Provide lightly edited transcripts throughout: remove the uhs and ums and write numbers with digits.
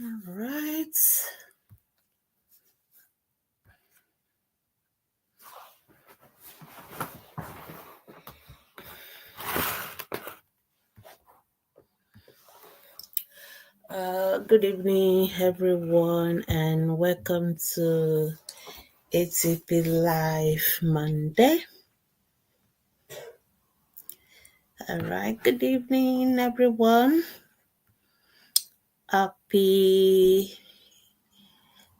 All right. Good evening, everyone, and welcome to Atp Live Monday. All right. Good evening, everyone. Happy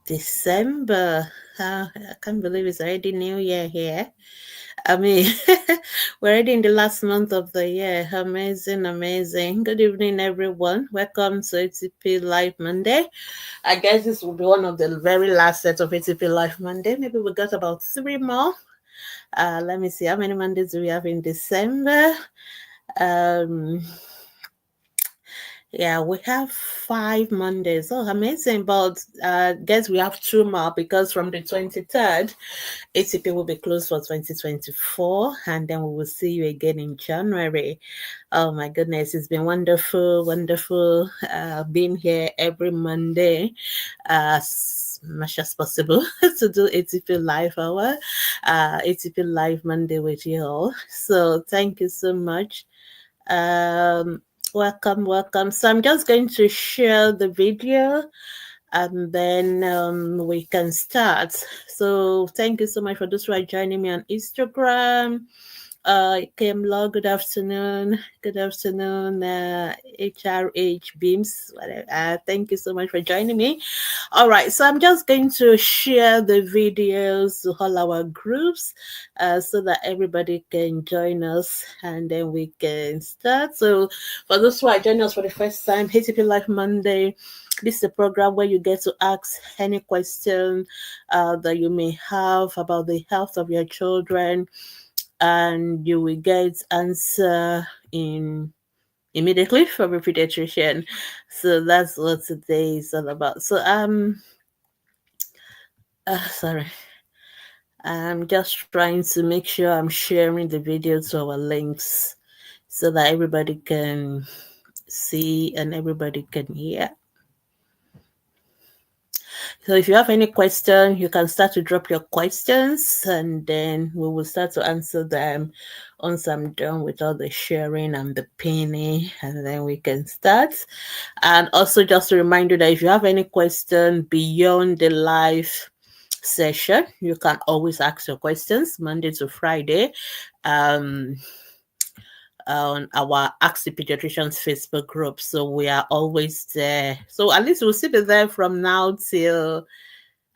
December. I can't believe it's already New Year here. I mean, we're already in the last month of the year. Amazing, amazing. Good evening, everyone. Welcome to ATP Live Monday. I guess this will be one of the very last sets of ATP Live Monday. Maybe we got about 3 more. Let me see how many Mondays do we have in December. Yeah, we have 5 Mondays. Oh, amazing. But guess we have 2 more because from the 23rd, ATP will be closed for 2024, and then we will see you again in January. Oh my goodness, it's been wonderful, wonderful being here every Monday as much as possible to do ATP Live Hour, ATP Live Monday with you all. So thank you so much. Welcome. So I'm just going to share the video and then we can start. So thank you so much for those who are joining me on Instagram. Kemla, good afternoon. Good afternoon, HRH Beams. Thank you so much for joining me. All right, so I'm just going to share the videos to all our groups so that everybody can join us and then we can start. So for those who are joining us for the first time, HTP Live Monday, this is a program where you get to ask any question that you may have about the health of your children, and you will get answer immediately from a pediatrician. So that's what today is all about. So sorry, I'm just trying to make sure I'm sharing the video to our links so that everybody can see and everybody can hear. So if you have any question, you can start to drop your questions and then we will start to answer them once I'm done with all the sharing and the pinning, and then we can start. And also just to remind you that if you have any question beyond the live session, you can always ask your questions Monday to Friday on our Ask the Pediatricians Facebook group. So we are always there. So at least we'll still be there from now till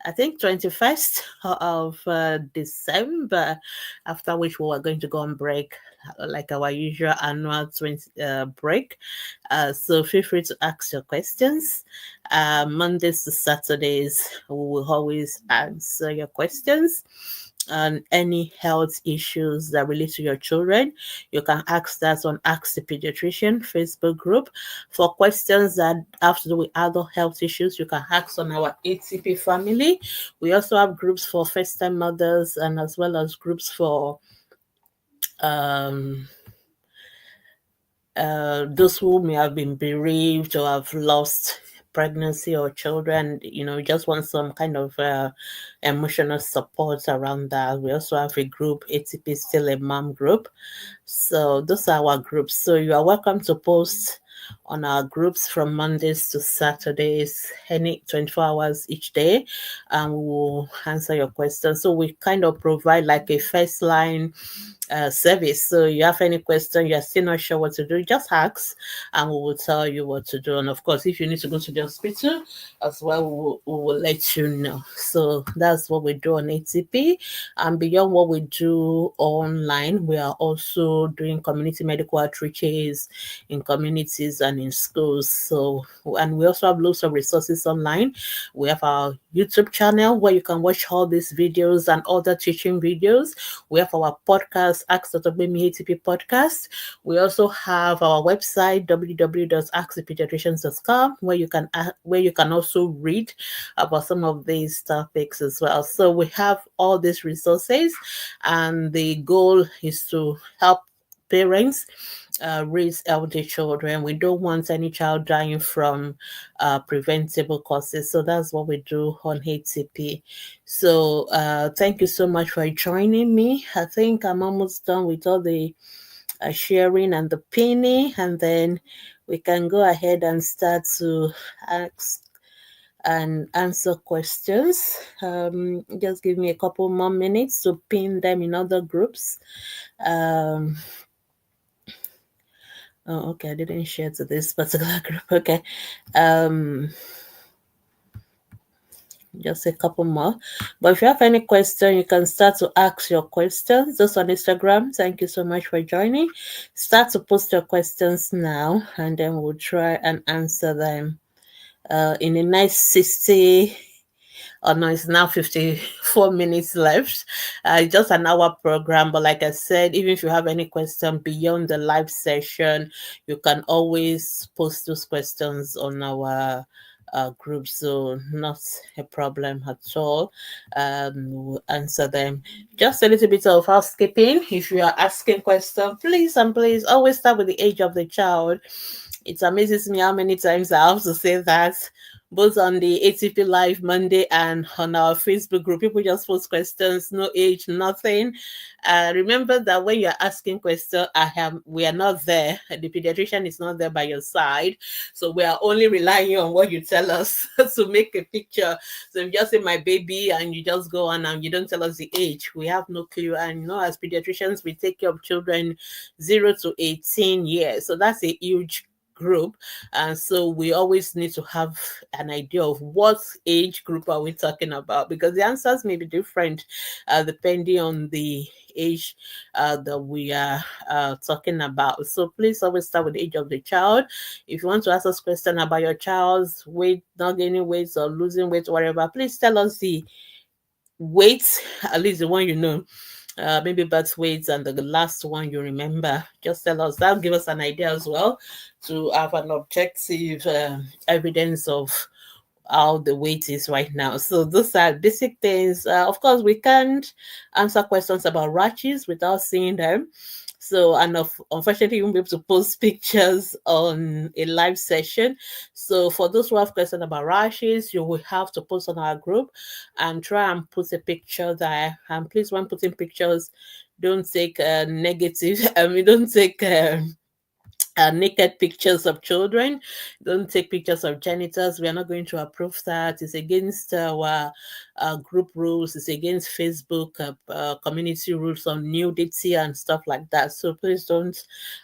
I think 21st of December, after which we are going to go on break, like our usual annual break. So feel free to ask your questions. Mondays to Saturdays, we will always answer your questions on any health issues that relate to your children. You can ask that on Ask the Pediatrician Facebook group. For questions that have to do with other health issues, you can ask on our ATP family. We also have groups for first-time mothers and as well as groups for those who may have been bereaved or have lost pregnancy or children, just want some kind of emotional support around that. We also have a group, ATP Still a Mom group. So those are our groups. So you are welcome to post on our groups from Mondays to Saturdays, any 24 hours each day, and we will answer your questions. So we kind of provide like a first line service. So you have any question, you're still not sure what to do, just ask and we will tell you what to do. And of course, if you need to go to the hospital as well, we will let you know. So that's what we do on ATP. And beyond what we do online, we are also doing community medical outreaches in communities and in schools. So, and we also have lots of resources online. We have our YouTube channel where you can watch all these videos and other teaching videos. We have our podcast, Ask Dr. Gbemisola ATP podcast. We also have our website, www.askthepediatricians.com, where you can also read about some of these topics as well. So we have all these resources, and the goal is to help parents raise healthy children. We don't want any child dying from preventable causes. So that's what we do on ATP. So thank you so much for joining me. I think I'm almost done with all the sharing and the pinning, and then we can go ahead and start to ask and answer questions. Just give me a couple more minutes to pin them in other groups. Oh, okay, I didn't share to this particular group. Okay. Just a couple more. But if you have any question, you can start to ask your questions just on Instagram. Thank you so much for joining. Start to post your questions now, and then we'll try and answer them in a nice 60. Oh no, it's now 54 minutes left. Just an hour program. But like I said, even if you have any question beyond the live session, you can always post those questions on our group. So not a problem at all. We'll answer them. Just a little bit of housekeeping. If you are asking questions, please and please always start with the age of the child. It amazes me how many times I have to say that, both on the ATP Live Monday and on our Facebook group. People just post questions, no age, nothing. Remember that when you're asking questions, we are not there. The pediatrician is not there by your side. So we are only relying on what you tell us to make a picture. So if you just say my baby and you just go on and you don't tell us the age, we have no clue. And as pediatricians, we take care of children 0 to 18 years. So that's a huge group, and so we always need to have an idea of what age group are we talking about, because the answers may be different depending on the age that we are talking about. So please always start with the age of the child. If you want to ask us question about your child's weight, not gaining weight or losing weight, whatever, please tell us the weight, at least the one you know. Maybe birth weights and the last one you remember. Just tell us. That'll give us an idea as well to have an objective evidence of how the weight is right now. So those are basic things. Of course, we can't answer questions about rashes without seeing them. So, and unfortunately, you won't be able to post pictures on a live session. So for those who have questions about rashes, you will have to post on our group and try and put a picture there. And please, when putting pictures, don't take negative, don't take naked pictures of children. Don't take pictures of genitals. We are not going to approve that. It's against our group rules. It's against Facebook community rules on nudity and stuff like that. So please don't.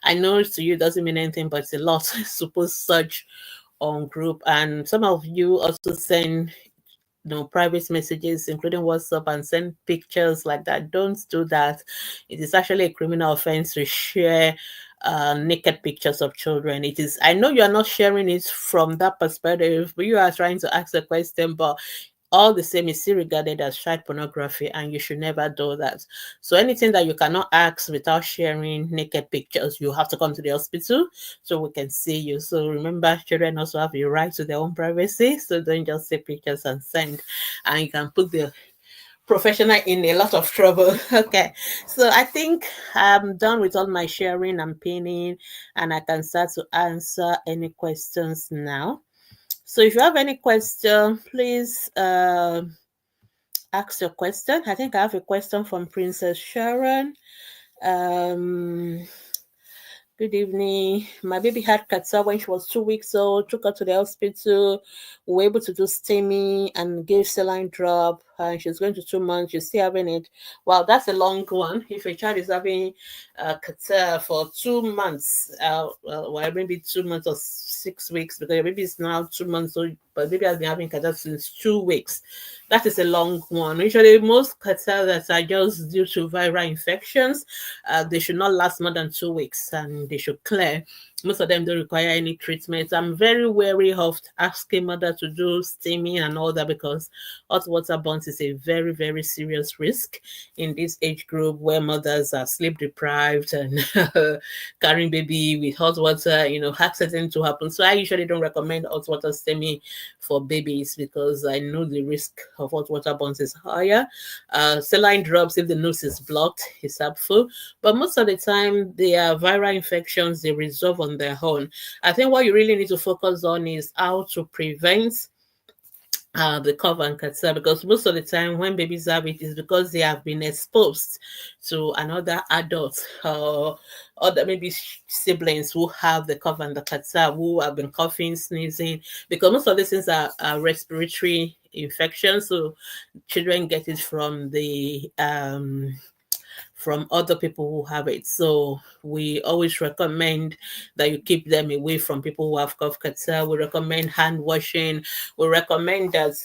I know to you it doesn't mean anything, but it's a lot to post such on group. And some of you also send private messages, including WhatsApp, and send pictures like that. Don't do that. It is actually a criminal offense to share naked pictures of children. It is, I know you are not sharing it from that perspective, but you are trying to ask a question, but all the same is still regarded as child pornography, and you should never do that. So anything that you cannot ask without sharing naked pictures, you have to come to the hospital so we can see you. So remember, children also have a right to their own privacy, so don't just take pictures and send, and you can put the professional in a lot of trouble. Okay, so I think I'm done with all my sharing and pinning, and I can start to answer any questions now. So if you have any question, please ask your question. I think I have a question from Princess Sharon. Good evening. My baby had catarrh when she was 2 weeks old. Took her to the hospital. We were able to do STEMI and give saline drop. And she's going to 2 months. She's still having it. Wow, that's a long one. If a child is having catarrh for 2 months, well, maybe 2 months or 6 weeks, because your baby is now 2 months old, but baby has been having catarrh since 2 weeks. That is a long one. Usually, most catarrh that are just due to viral infections, they should not last more than 2 weeks, and they should clear Most of them don't require any treatment. I'm very wary of asking mother to do steaming and all that, because hot water burns is a very, very serious risk in this age group where mothers are sleep deprived and carrying baby with hot water, accident to happen. So I usually don't recommend hot water steaming for babies, because I know the risk of hot water burns is higher. Saline drops, if the nose is blocked, is helpful. But most of the time, they are viral infections, they resolve on their own. I think what you really need to focus on is how to prevent the cough and catarrh, because most of the time when babies have it is because they have been exposed to another adult or other maybe siblings who have the cough and the catarrh, who have been coughing, sneezing, because most of these things are respiratory infections. So children get it from other people who have it. So we always recommend that you keep them away from people who have cough catarrh. We recommend hand washing. We recommend that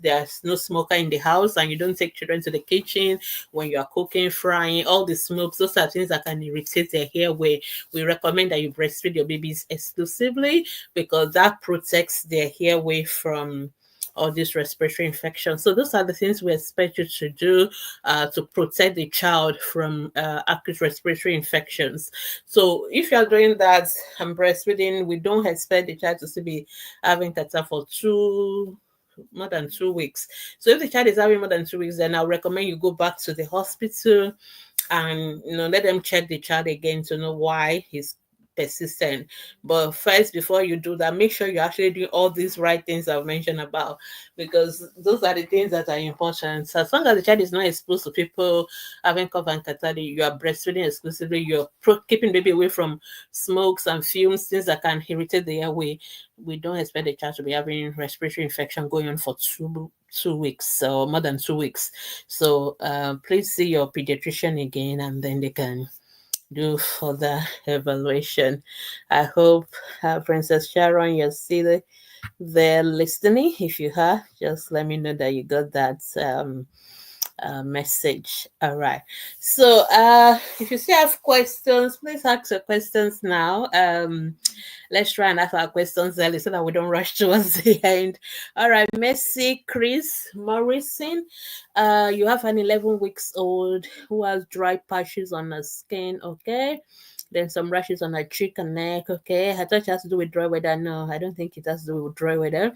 there's no smoker in the house, and you don't take children to the kitchen when you are cooking, frying, all the smokes. Those are things that can irritate their airway. We recommend that you breastfeed your babies exclusively, because that protects their airway from all these respiratory infections. So those are the things we expect you to do to protect the child from acute respiratory infections. So if you're doing that and breastfeeding, we don't expect the child to still be having catarrh for more than 2 weeks. So if the child is having more than 2 weeks, then I'll recommend you go back to the hospital and let them check the child again to know why he's persistent. But first, before you do that, make sure you actually do all these right things I've mentioned about, because those are the things that are important. So as long as the child is not exposed to people having cough and catarrh, you are breastfeeding exclusively, you're keeping baby away from smokes and fumes, things that can irritate the airway. We don't expect the child to be having respiratory infection going on for 2 weeks or more than 2 weeks. So please see your pediatrician again, and then they can do further evaluation. I hope, Princess Sharon, you're still there listening. If you are, just let me know that you got that message. All right. So if you still have questions, please ask your questions now. Let's try and ask our questions early so that we don't rush towards the end. All right, Messi Chris Morrison. You have an 11 weeks old who has dry patches on her skin. Okay. Then some rashes on her cheek and neck. Okay. I thought it has to do with dry weather. No, I don't think it has to do with dry weather,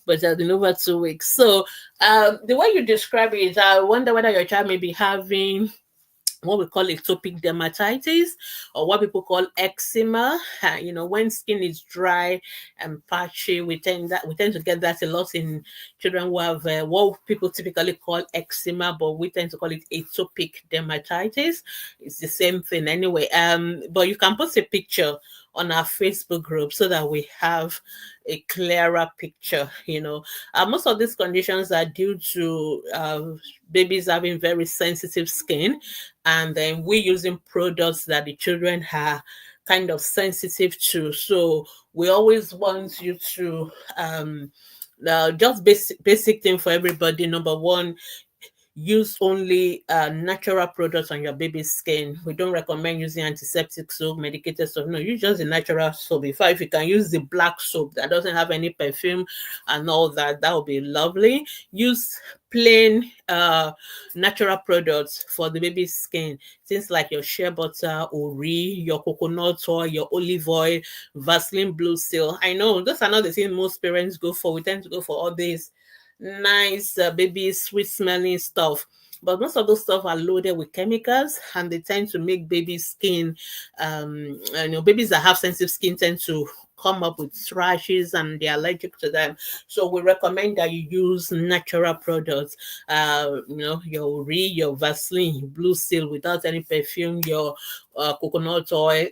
but it has been over 2 weeks. So the way you describe it, I wonder whether your child may be having what we call atopic dermatitis, or what people call eczema. When skin is dry and patchy, we tend to get that a lot in children who have what people typically call eczema, but we tend to call it atopic dermatitis. It's the same thing anyway. But you can post a picture on our Facebook group so that we have a clearer picture. Most of these conditions are due to babies having very sensitive skin, and then we using products that the children are kind of sensitive to. So we always want you to just basic thing for everybody. Number one, use only natural products on your baby's skin. We don't recommend using antiseptic soap, medicated soap. No, use just the natural soap. If you can use the black soap that doesn't have any perfume and all that, that would be lovely. Use plain natural products for the baby's skin. Things like your shea butter, ori, your coconut oil, your olive oil, Vaseline Blue Seal. I know those are not the things most parents go for. We tend to go for all these nice baby sweet smelling stuff, but most of those stuff are loaded with chemicals, and they tend to make baby skin babies that have sensitive skin tend to come up with rashes and they're allergic to them. So we recommend that you use natural products, your your Vaseline Blue Seal without any perfume, your coconut oil,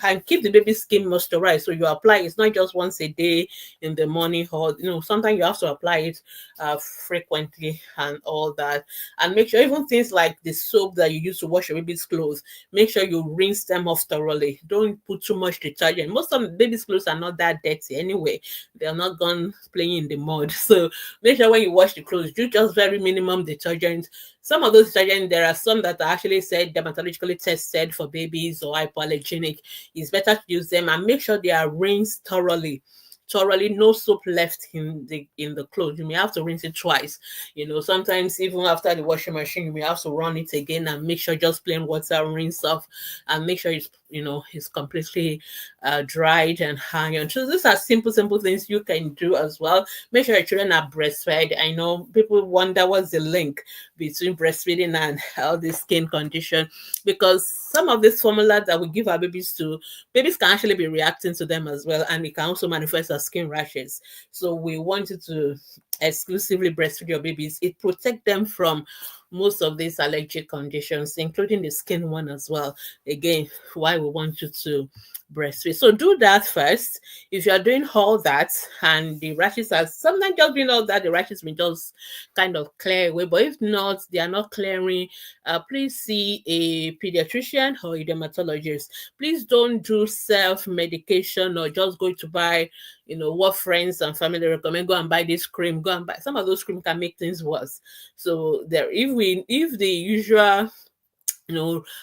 and keep the baby skin moisturized. So you apply it's not just once a day in the morning, or sometimes you have to apply it frequently and all that. And make sure even things like the soap that you use to wash your baby's clothes, make sure you rinse them off thoroughly. Don't put too much detergent. Most of the baby's clothes are not that dirty anyway. They're not gone playing in the mud. So make sure when you wash the clothes, do just very minimum detergent. Some of those detergents, there are some that are actually said dermatologically tested for babies or hypoallergenic. It's better to use them and make sure they are rinsed thoroughly, no soap left in the clothes. You may have to rinse it twice. Sometimes even after the washing machine, you may have to run it again and make sure just plain water rinse off and make sure it's completely dried and ironed. So these are simple things you can do as well. Make sure your children are breastfed. I know people wonder what's the link between breastfeeding and all this skin condition, because some of this formula that we give our babies can actually be reacting to them as well, and it can also manifest as skin rashes. So we want you to exclusively breastfeed your babies. It protects them from most of these allergic conditions, including the skin one as well. Again, why we want you to breastfeed. So do that first. If you are doing all that and the rashes are sometimes just doing all that, the rashes may just kind of clear away. But if not, they are not clearing, please see a pediatrician or a dermatologist. Please don't do self-medication or just go to buy what friends and family recommend. Go and buy this cream. Go and buy. Some of those cream can make things worse. So if the usual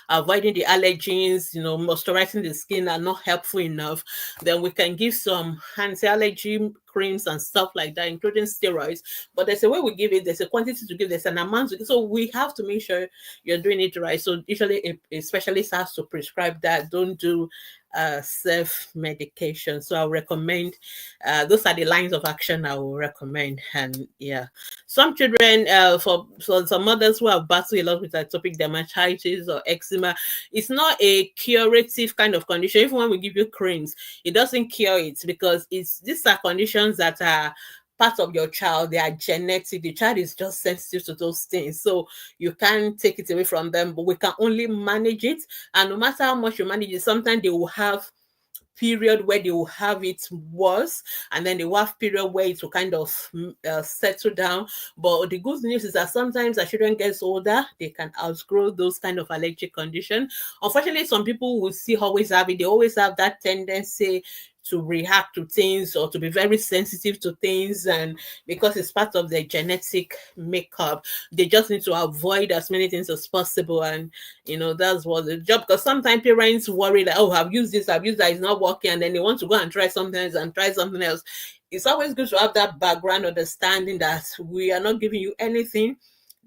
avoiding the allergens, moisturizing the skin are not helpful enough, then we can give some anti-allergy creams and stuff like that, including steroids. But there's a way we give it, there's a quantity to give, there's an amount to give. So we have to make sure you're doing it right. So usually a specialist has to prescribe that. Don't do self-medication. So I'll recommend those are the lines of action I will recommend. And some children, for some mothers who have battled a lot with atopic dermatitis or eczema, it's not a curative kind of condition. Even when we give you creams, it doesn't cure it, because these are conditions that are part of your child. They are genetic. The child is just sensitive to those things, so you can't take it away from them, but we can only manage it. And no matter how much you manage it, sometimes they will have period where they will have it worse, and then they will have period where it will kind of settle down. But the good news is that sometimes as children get older, they can outgrow those kind of allergic condition. Unfortunately, some people will always have it. They always have that tendency to react to things or to be very sensitive to things, and because it's part of their genetic makeup, they just need to avoid as many things as possible. And that's what the job, because sometimes parents worry that, oh, I've used that, it's not working, and then they want to go and try something else. It's always good to have that background understanding that we are not giving you anything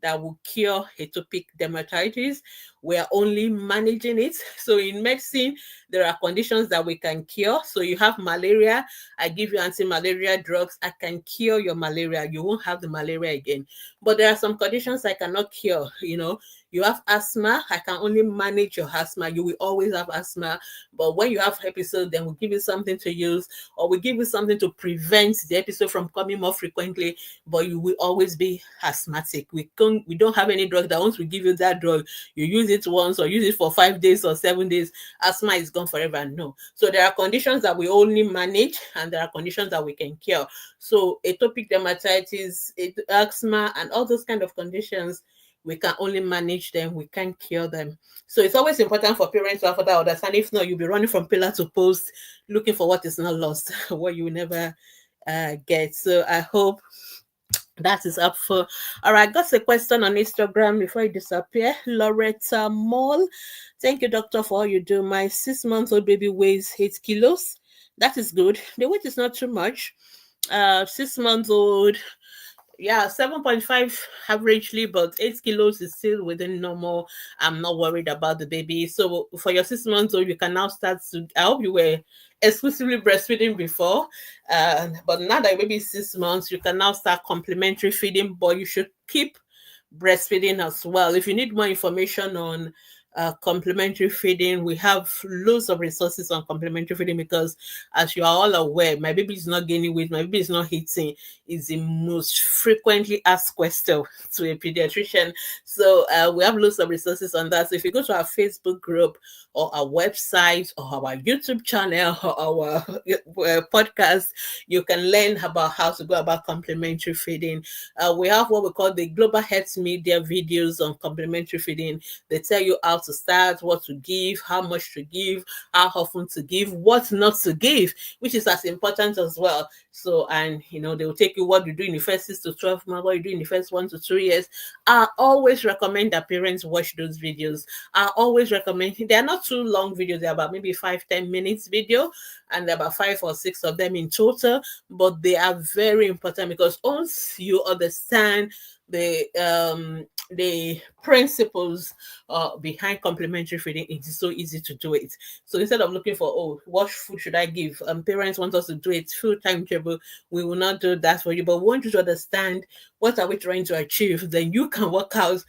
that will cure atopic dermatitis. We are only managing it. So in medicine, there are conditions that we can cure. So you have malaria, I give you anti-malaria drugs. I can cure your malaria. You won't have the malaria again. But there are some conditions I cannot cure. You have asthma, I can only manage your asthma. You will always have asthma. But when you have episode, then we'll give you something to use, or we give you something to prevent the episode from coming more frequently, but you will always be asthmatic. We don't have any drug that once we give you that drug, you use it once or use it for 5 days or 7 days, asthma is gone forever. No. So there are conditions that we only manage, and there are conditions that we can cure. So atopic dermatitis, asthma, and all those kind of conditions, we can only manage them, we can't cure them. So it's always important for parents to have that understanding. If not, you'll be running from pillar to post looking for what is not lost, what you will never get. So I hope that is up for. All right, got a question on Instagram before you disappear. Loretta Moll, thank you, doctor, for all you do. My 6-month-old baby weighs 8 kilos. That is good. The weight is not too much. 6-month-old, 7.5 averagely, but 8 kilos is still within normal. I'm not worried about the baby. So for your 6-month-old, you can now start to, I hope you were exclusively breastfeeding before, but now that baby is 6 months, you can now start complementary feeding, but you should keep breastfeeding as well. If you need more information on complementary feeding, we have loads of resources on complementary feeding, because as you are all aware, my baby is not gaining weight, my baby is not eating, is the most frequently asked question to a pediatrician. So we have loads of resources on that. So if you go to our Facebook group or our website or our YouTube channel or our podcast, you can learn about how to go about complementary feeding. We have what we call the Global Health Media videos on complementary feeding. They tell you how to start, what to give, how much to give, how often to give, what not to give, which is as important as well. So, and they will take you what you do in the first 6 to 12 months, what you do in the first 1 to 2 years. I always recommend that parents watch those videos. I always recommend, they're not too long videos, they're about maybe 5-10 minutes video, and there are about 5 or 6 of them in total, but they are very important because once you understand the principles behind complementary feeding, it is so easy to do it. So instead of looking for, what food should I give, parents want us to do it full timetable, we will not do that for you, but we want you to understand what are we trying to achieve. Then you can work out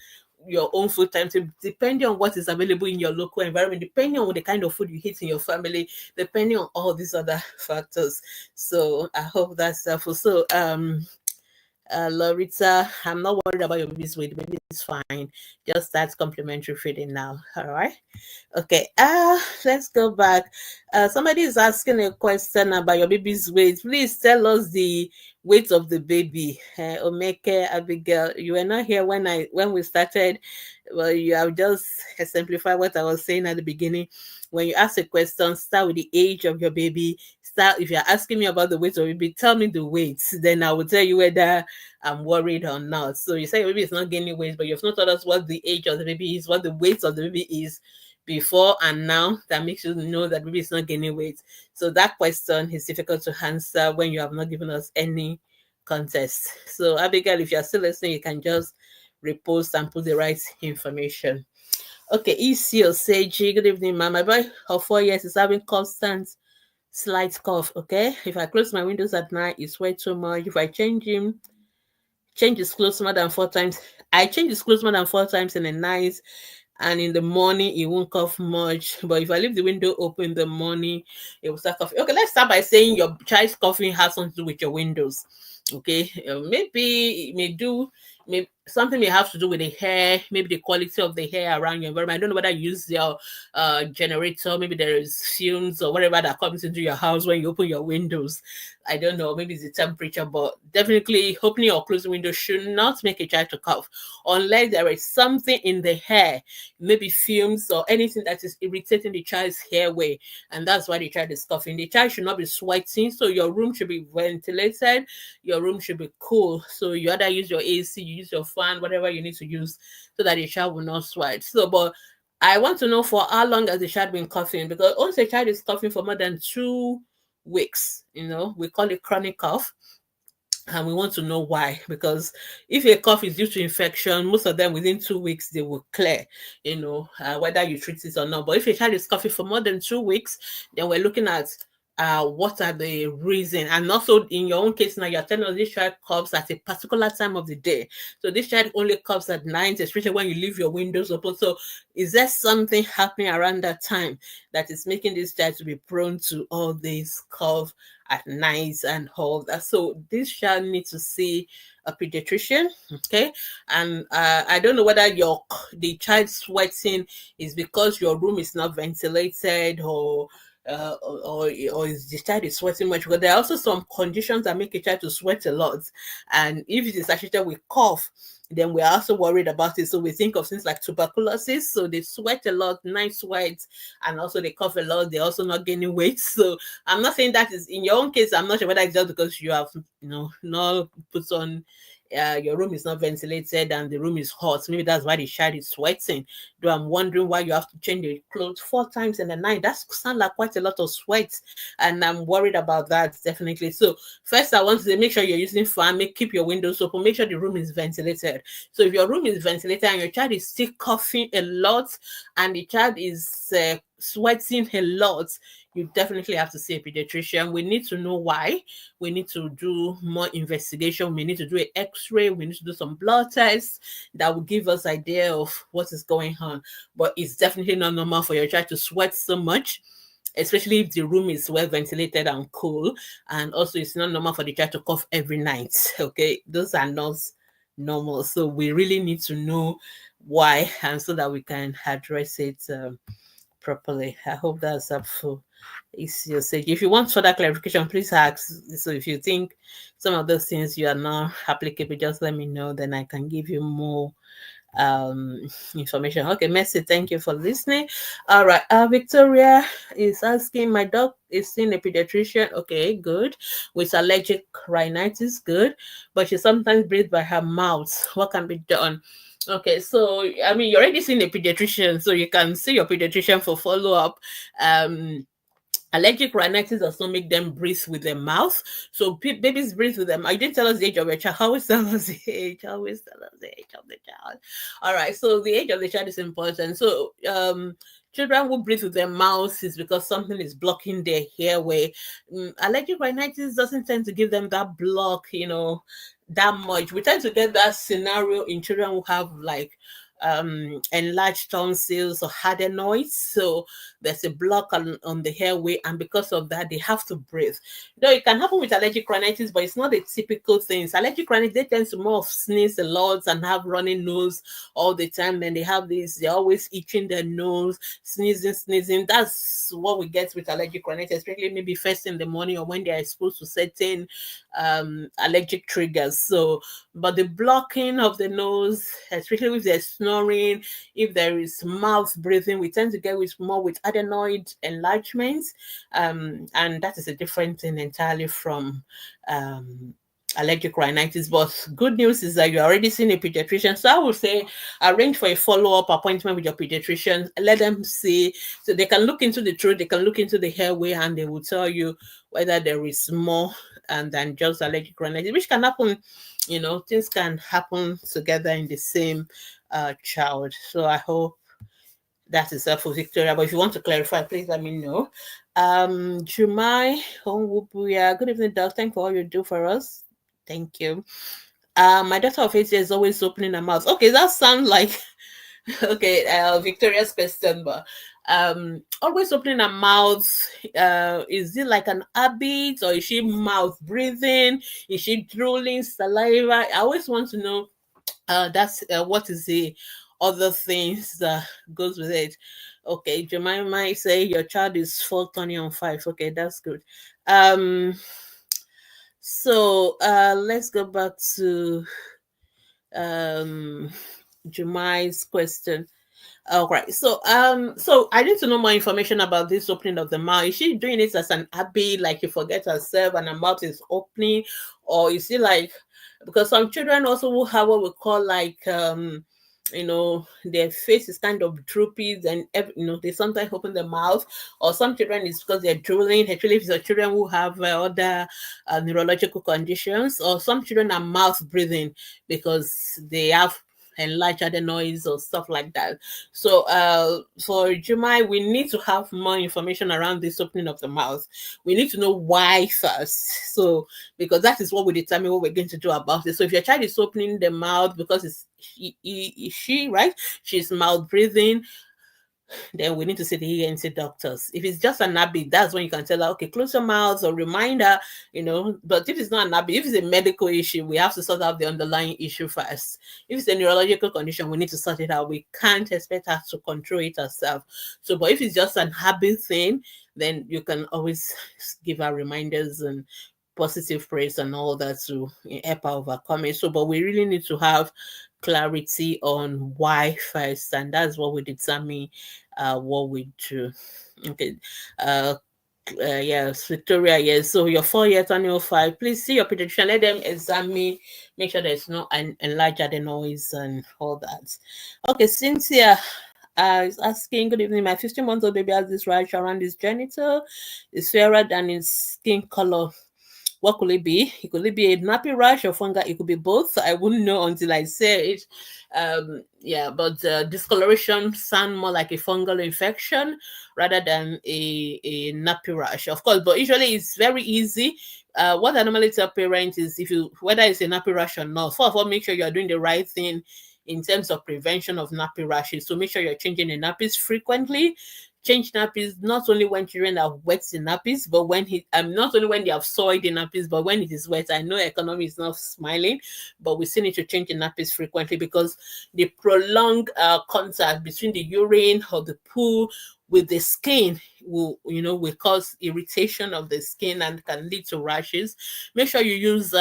your own food timetable depending on what is available in your local environment, depending on the kind of food you eat in your family, depending on all these other factors. So I hope that's helpful. So Lorita, I'm not worried about your baby's weight. The baby is fine. Just start complementary feeding now. All right. Okay. Let's go back. Somebody is asking a question about your baby's weight. Please tell us the weight of the baby. Omeke, Abigail, you were not here when we started. Well, you have just exemplified what I was saying at the beginning. When you ask a question, start with the age of your baby. If you're asking me about the weight of baby, tell me the weight. Then I will tell you whether I'm worried or not. So you say your baby is not gaining weight, but you've not told us what the age of the baby is, what the weight of the baby is before and now. That makes you know that baby is not gaining weight. So that question is difficult to answer when you have not given us any context. So Abigail, if you're still listening, you can just repost and put the right information. Okay, Isio Seiji, good evening, ma'am. My boy of 4 years is having constant slight cough. Okay, if I close my windows at night, it's way too much. If I change his clothes more than 4 times, I change his clothes more than 4 times in the night, and in the morning it won't cough much. But if I leave the window open in the morning, it will start coughing. Okay, let's start by saying your child's coughing has something to do with your windows. Okay, maybe it maybe something may have to do with the hair, maybe the quality of the hair around your environment. I don't know whether you use your generator, maybe there is fumes or whatever that comes into your house when you open your windows. I don't know, maybe it's the temperature, but definitely opening or closing windows should not make a child to cough unless there is something in the hair, maybe fumes or anything that is irritating the child's airway, and that's why the child is coughing. The child should not be sweating, so your room should be ventilated, your room should be cool. So you either use your AC, you use your fan, whatever you need to use so that the child will not sweat. So, but I want to know, for how long has the child been coughing? Because once a child is coughing for more than 2 weeks, we call it chronic cough. And we want to know why, because if a cough is due to infection, most of them within 2 weeks they will clear, whether you treat it or not. But if a child is coughing for more than 2 weeks, then we're looking at what are the reason. And also in your own case now, you're telling us this child coughs at a particular time of the day. So this child only coughs at night, especially when you leave your windows open. So is there something happening around that time that is making this child to be prone to all this cough at night and all that? So this child needs to see a pediatrician. Okay, and I don't know whether the child sweating is because your room is not ventilated, or is the child is sweating much. Because there are also some conditions that make a child to sweat a lot, and if it is associated with cough, then we're also worried about it. So we think of things like tuberculosis. So they sweat a lot, night sweats, and also they cough a lot. They're also not gaining weight. So I'm not saying that is in your own case. I'm not sure whether it's just because you have, not put on, your room is not ventilated and the room is hot. Maybe that's why the child is sweating. Though I'm wondering why you have to change your clothes 4 times in the night. That sounds like quite a lot of sweat, and I'm worried about that, definitely. So first, I want to say, make sure you're using fan. Keep your windows open. Make sure the room is ventilated. So if your room is ventilated and your child is still coughing a lot, and the child is sweating a lot, you definitely have to see a pediatrician. We need to know why. We need to do more investigation. We need to do an x-ray. We need to do some blood tests that will give us idea of what is going on. But it's definitely not normal for your child to sweat so much, especially if the room is well ventilated and cool. And also, it's not normal for the child to cough every night. Okay, those are not normal. So we really need to know why, and so that we can address it properly. I hope that's helpful. It's your stage. If you want further clarification, please ask. So if you think some of those things you are not applicable, just let me know. Then I can give you more information. Okay, Mercy, thank you for listening. All right, Victoria is asking, my dog is seeing a pediatrician. Okay, good. With allergic rhinitis, good. But she sometimes breathes by her mouth. What can be done? Okay, so I mean, you're already seeing a pediatrician, so you can see your pediatrician for follow up. Um, Allergic rhinitis does not make them breathe with their mouth. So babies breathe with them. I didn't tell us the age of your child. Always tell us the age. Always tell us the age of the child. All right. So the age of the child is important. So children who breathe with their mouths is because something is blocking their airway. Allergic rhinitis doesn't tend to give them that block, that much. We tend to get that scenario in children who have like enlarged tonsils or adenoids. So there's a block on the airway, and because of that, they have to breathe. Though it can happen with allergic rhinitis, but it's not a typical thing. So allergic rhinitis, they tend to more sneeze a lot and have running nose all the time. Then they have this, they're always itching their nose, sneezing. That's what we get with allergic rhinitis, especially maybe first in the morning or when they are exposed to certain allergic triggers. So, but the blocking of the nose, especially if there's snoring, if there is mouth breathing, we tend to get more with adenoid enlargements, and that is a different thing entirely from allergic rhinitis. But good news is that you're already seeing a pediatrician. So I would say arrange for a follow-up appointment with your pediatrician. Let them see, so they can look into the throat, they can look into the airway, and they will tell you whether there is more than just allergic rhinitis, which can happen. Things can happen together in the same child. So I hope that is helpful, Victoria. But if you want to clarify, please let me know. Jumai Onwubuya, good evening, Doc. Thank you for all you do for us. Thank you. My daughter of 8 years is always opening her mouth. Okay, that sounds like okay, Victoria's question, but always opening her mouth. Is it like an habit, or is she mouth breathing? Is she drooling saliva? I always want to know. That's what is the other things that goes with it. Okay, Jemima might say your child is 4 turning on 5. Okay, that's good. So let's go back to Jemai's question. All right. So I need to know more information about this opening of the mouth. Is she doing it as an habit, like she forgets herself and her mouth is opening, or is it like, because some children also will have what we call like their face is kind of droopy, and they sometimes open their mouth, or some children is because they're drooling. Actually, if it's children who have other neurological conditions, or some children are mouth breathing because they have enlarged adenoids or stuff like that. So for Jumai, we need to have more information around this opening of the mouth. We need to know why first. So because that is what will determine what we're going to do about it. So if your child is opening the mouth because it's she right, she's mouth breathing, then we need to see the ENT doctors. If it's just an habit, that's when you can tell her, okay, close your mouth, or remind her, But if it's not an habit, if it's a medical issue, we have to sort out the underlying issue first. If it's a neurological condition, we need to sort it out. We can't expect her to control it herself. So, but if it's just an habit thing, then you can always give her reminders and positive praise and all that to help her overcome it. So, but we really need to have clarity on why first, and that's what we determine what we do. Okay. Yes, Victoria, yes. So your 4 year annual 5, please see your pediatrician, let them examine, make sure there's no enlarged adenoids and all that. Okay, Cynthia is asking, good evening. My 15-month-old baby has this rash around his genital. It's fairer than his skin color. What could it be? It could be a nappy rash or fungal. It could be both. I wouldn't know until I say it. But discoloration sound more like a fungal infection rather than a nappy rash, of course. But usually it's very easy. What I normally tell parents is, whether it's a nappy rash or not, first of all, make sure you're doing the right thing in terms of prevention of nappy rashes. So make sure you're changing the nappies frequently. Change nappies not only when children are wet in nappies, but not only when they have soiled in nappies, but when it is wet. I know economy is not smiling, but we still need to change the nappies frequently, because the prolonged contact between the urine or the poo with the skin will cause irritation of the skin and can lead to rashes. Make sure you use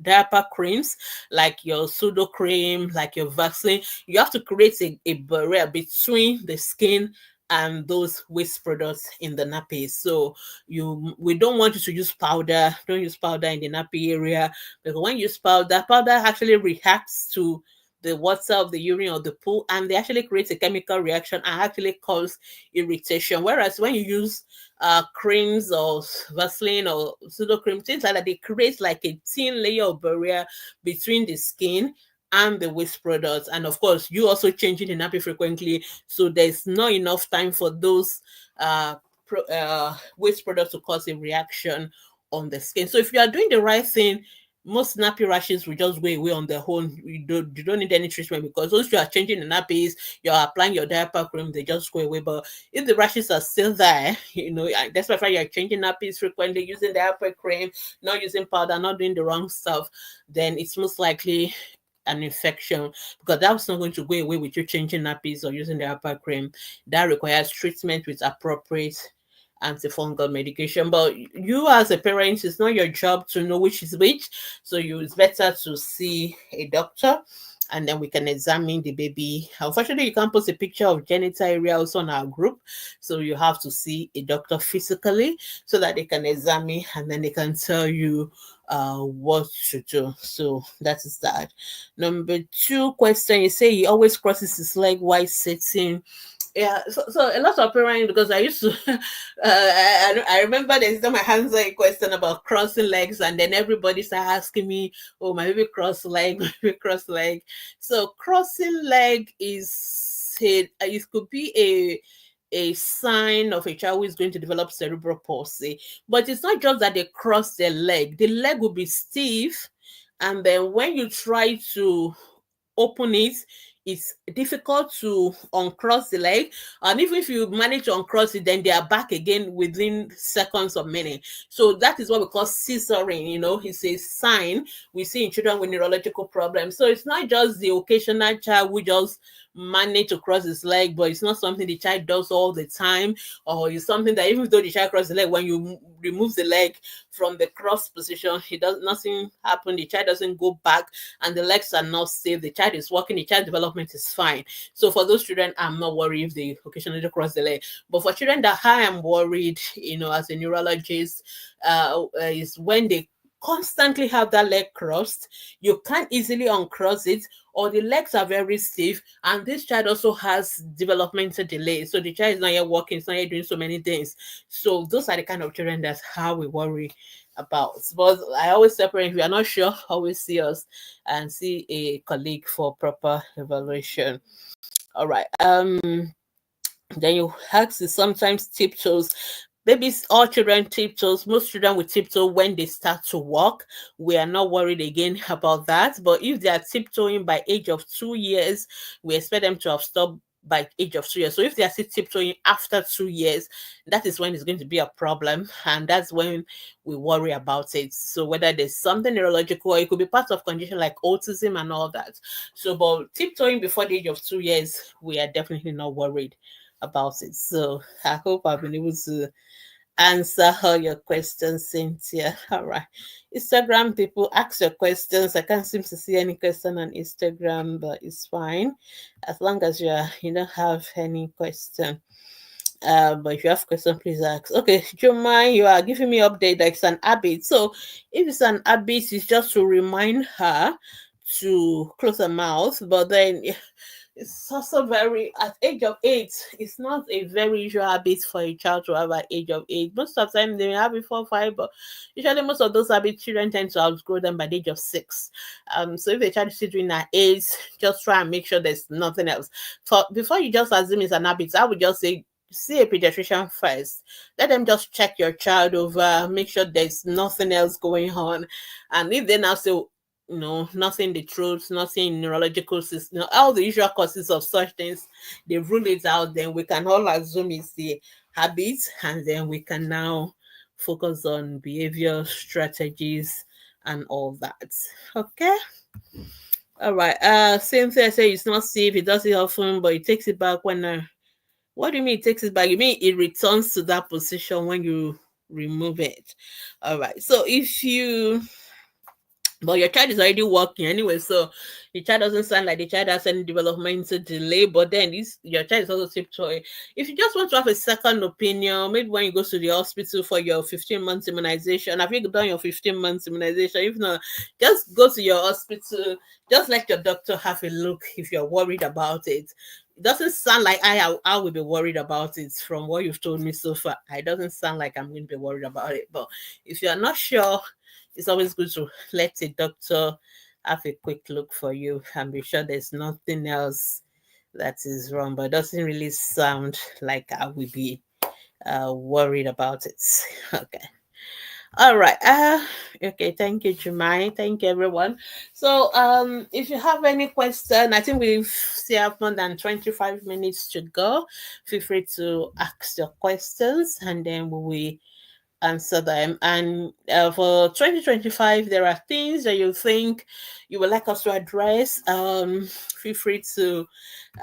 diaper creams like your pseudo cream, like your vaccine. You have to create a barrier between the skin and those waste products in the nappy. So we don't want you to use powder. Don't use powder in the nappy area, because when you use powder actually reacts to the water of the urine or the pool, and they actually create a chemical reaction and actually cause irritation. Whereas when you use creams or Vaseline or pseudo cream, things like that, they create like a thin layer of barrier between the skin and the waste products. And of course, you also changing the nappy frequently, so there's not enough time for those waste products to cause a reaction on the skin. So if you are doing the right thing, most nappy rashes will just go away on their own. You don't need any treatment, because once you are changing the nappies, you're applying your diaper cream, they just go away. But if the rashes are still there, that's why you're changing nappies frequently, using diaper cream, not using powder, not doing the wrong stuff, then it's most likely an infection, because that's not going to go away with you changing nappies or using the diaper cream. That requires treatment with appropriate antifungal medication. But you as a parent, it's not your job to know which is which. So it's better to see a doctor, and then we can examine the baby. Unfortunately, you can't post a picture of genital area also on our group. So you have to see a doctor physically so that they can examine, and then they can tell you what to do. So that is that. Number 2 question, you say he always crosses his leg while sitting. Yeah, so a lot of parents, because I used to I remember there's time I answered a question about crossing legs, and then everybody started asking me, oh, my baby cross leg, my baby cross leg. So crossing leg it could be a sign of a child who is going to develop cerebral palsy. But it's not just that they cross their leg. The leg will be stiff, and then when you try to open it, it's difficult to uncross the leg. And even if you manage to uncross it, then they are back again within seconds or minutes. So that is what we call scissoring. It's a sign we see in children with neurological problems. So it's not just the occasional child who just manage to cross his leg, but it's not something the child does all the time, or it's something that even though the child crosses the leg, when you remove the leg from the cross position, nothing happen, the child doesn't go back, and the legs are not safe, the child is walking, the child development is fine. So for those children, I'm not worried if they occasionally cross the leg. But for children that I am worried, as a neurologist, is when they constantly have that leg crossed, you can't easily uncross it, or the legs are very stiff, and this child also has developmental delay. So the child is not yet walking, it's not yet doing so many things. So those are the kind of children that's how we worry about. But I always separate. If you are not sure, always see us and see a colleague for proper evaluation. All right. Then you ask is sometimes tiptoes. Babies, all children tiptoes. Most children will tiptoe when they start to walk. We are not worried again about that. But if they are tiptoeing by age of 2 years, we expect them to have stopped by age of 2 years. So if they are still tiptoeing after 2 years, that is when it's going to be a problem, and that's when we worry about it. So whether there's something neurological, or it could be part of condition like autism and all that. So, but tiptoeing before the age of 2 years, we are definitely not worried about it. So I hope I've been able to answer all your questions, Cynthia. All right. Instagram people, ask your questions. I can't seem to see any question on Instagram, but it's fine. As long as you don't have any question. But if you have question, please ask. Okay, do you mind? You are giving me update that it's an habit. So if it's an habit, it's just to remind her to close her mouth. But then it's also very, at age of 8, it's not a very usual habit for a child to have at age of 8. Most of the time they may have it 4, 5, but usually most of those habits children tend to outgrow them by the age of 6. So if a child is still doing at 8, just try and make sure there's nothing else. Before you just assume it's an habit, I would just say see a pediatrician first. Let them just check your child over, make sure there's nothing else going on. And if they now say, nothing in the throat, nothing in neurological system, all the usual causes of such things, they rule it out, then we can all assume it's the habit, and then we can now focus on behavior strategies and all that. Okay. All right. Cynthia say it's not safe, it does it often, but it takes it back when what do you mean it takes it back? You mean it returns to that position when you remove it? All right. So if you but your child is already working anyway, so the child doesn't sound like the child has any developmental delay. But then this your child is also tiptoeing. If you just want to have a second opinion, maybe when you go to the hospital for your 15 months immunization, have you done your 15 months immunization? If not, just go to your hospital, just let your doctor have a look if you're worried about it. It doesn't sound like I will be worried about it from what you've told me so far. It doesn't sound like I'm going to be worried about it. But if you're not sure, it's always good to let a doctor have a quick look for you and be sure there's nothing else that is wrong. But it doesn't really sound like I will be worried about it. Okay. All right. Okay. Thank you, Jemai. Thank you, everyone. So, if you have any question, I think we still have more than 25 minutes to go. Feel free to ask your questions, and then we will answer them. And for 2025, there are things that you think you would like us to address. Feel free to,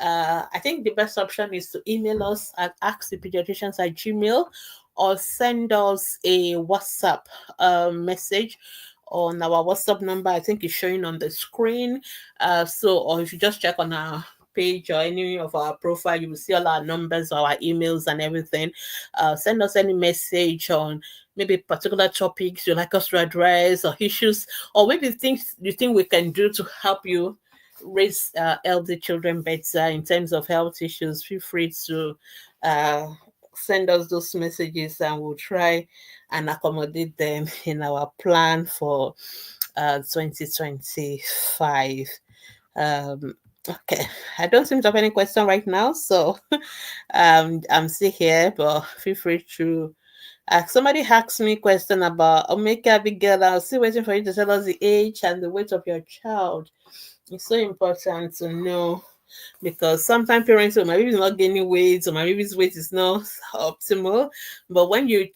I think the best option is to email us at askthepediatricians@gmail, or send us a WhatsApp message on our WhatsApp number. I think it's showing on the screen. Or if you just check on our page or any of our profile, you will see all our numbers, our emails, and everything. Send us any message on maybe particular topics you like us to address, or issues, or maybe things you think we can do to help you raise healthy children better in terms of health issues. Feel free to uh, send us those messages, and we'll try and accommodate them in our plan for 2025. Okay, I don't seem to have any question right now, so I'm still here, but feel free to somebody asked me a question about Omega Abigail. I was still waiting for you to tell us the age and the weight of your child. It's so important to know, because sometimes parents say my baby is not gaining weight, or my baby's weight is not optimal. But when you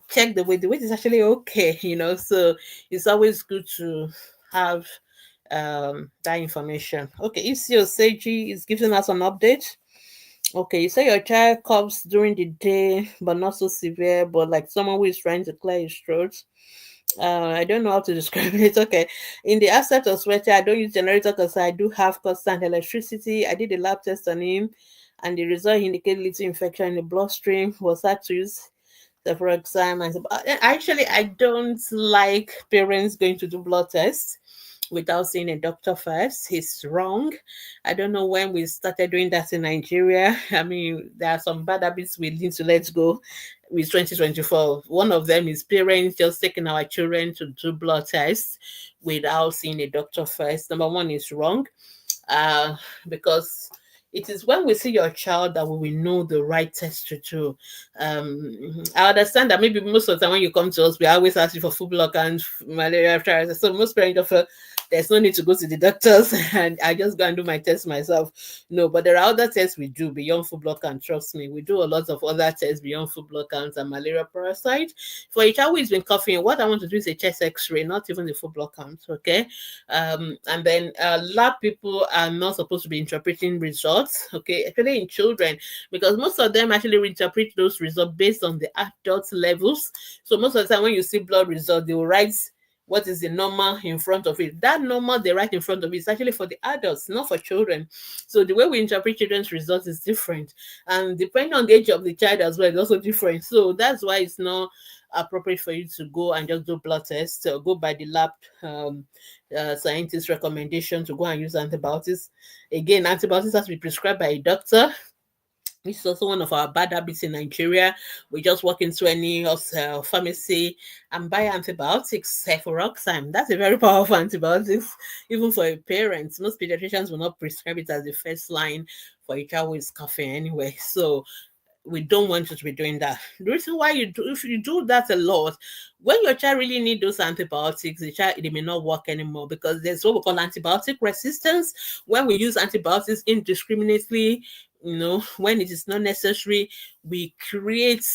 check the weight is actually okay, So it's always good to have that information. Okay, Isi Oseji is giving us an update. Okay, you say your child coughs during the day, but not so severe, but like someone who is trying to clear his throat. I don't know how to describe it. Okay. In the aspect of sweater, I don't use generator because I do have constant electricity. I did a lab test on him, and the result indicated little infection in the bloodstream. Was had to use several exam. And actually, I don't like parents going to do blood tests without seeing a doctor first. It's wrong. I don't know when we started doing that in Nigeria. I mean, there are some bad habits we need to let go with 2024. One of them is parents just taking our children to do blood tests without seeing a doctor first. Number one is wrong, uh, because it is when we see your child that we will know the right test to do. I understand that maybe most of the time when you come to us, we always ask you for food block and malaria trials. So most parents offer there's no need to go to the doctors and I just go and do my test myself. No, but there are other tests we do beyond food block count. Trust me, we do a lot of other tests beyond food block counts and malaria parasite. For a child who has been coughing, what I want to do is a chest x-ray, not even the food block count. Okay. And then lab people are not supposed to be interpreting results, okay, especially in children, because most of them actually interpret those results based on the adult levels. So most of the time when you see blood results, they will write what is the normal in front of it. That normal they write in front of it is actually for the adults, not for children. So the way we interpret children's results is different. And depending on the age of the child as well, it's also different. So that's why it's not appropriate for you to go and just do blood tests or go by the lab scientist recommendation to go and use antibiotics. Again, antibiotics has to be prescribed by a doctor. This is also one of our bad habits in Nigeria. We just walk into any pharmacy and buy antibiotics, cefuroxime. That's a very powerful antibiotic, even for a parent. Most pediatricians will not prescribe it as the first line for a child who is coughing anyway. So we don't want you to be doing that. The reason why you do, if you do that a lot, when your child really need those antibiotics, the child they may not work anymore, because there's what we call antibiotic resistance. When we use antibiotics indiscriminately, when it is not necessary, we create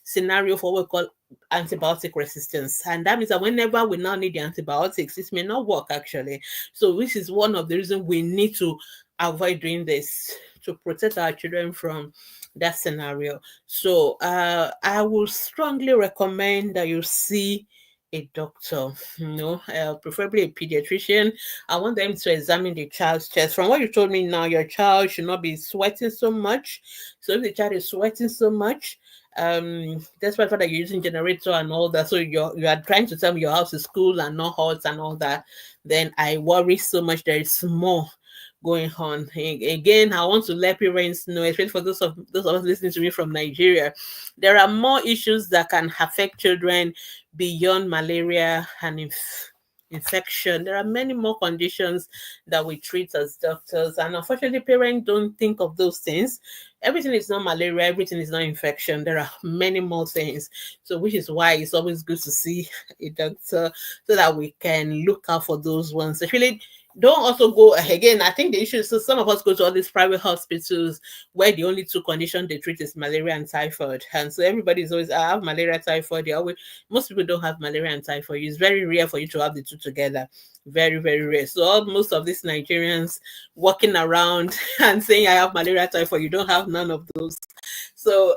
scenario for what we call antibiotic resistance, and that means that whenever we now need the antibiotics, it may not work actually. So this is one of the reasons we need to avoid doing this to protect our children from that scenario. So I would strongly recommend that you see a doctor, preferably a pediatrician. I want them to examine the child's chest. From what you told me now, your child should not be sweating so much. So if the child is sweating so much, that's why that you're using generator and all that. So you are trying to tell me your house is cool and not hot and all that. Then I worry so much there is more going on. Again, I want to let parents know, especially for those of us listening to me from Nigeria, there are more issues that can affect children beyond malaria and infection. There are many more conditions that we treat as doctors, and unfortunately, parents don't think of those things. Everything is not malaria, everything is not infection. There are many more things. So, which is why it's always good to see a doctor so that we can look out for those ones. Actually, don't also go again. I think the issue is, so some of us go to all these private hospitals where the only two conditions they treat is malaria and typhoid, and so everybody's always, I have malaria, typhoid. They always, most people don't have malaria and typhoid. It's very rare for you to have the two together. Very, very rare. So most of these Nigerians walking around and saying I have malaria, typhoid, you don't have none of those. So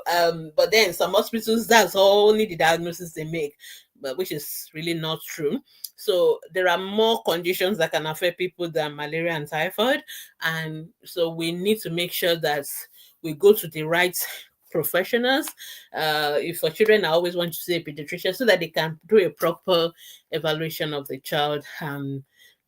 but then some hospitals, that's only the diagnosis they make, but which is really not true. So there are more conditions that can affect people than malaria and typhoid. And so we need to make sure that we go to the right professionals. If for children, I always want to see a pediatrician so that they can do a proper evaluation of the child.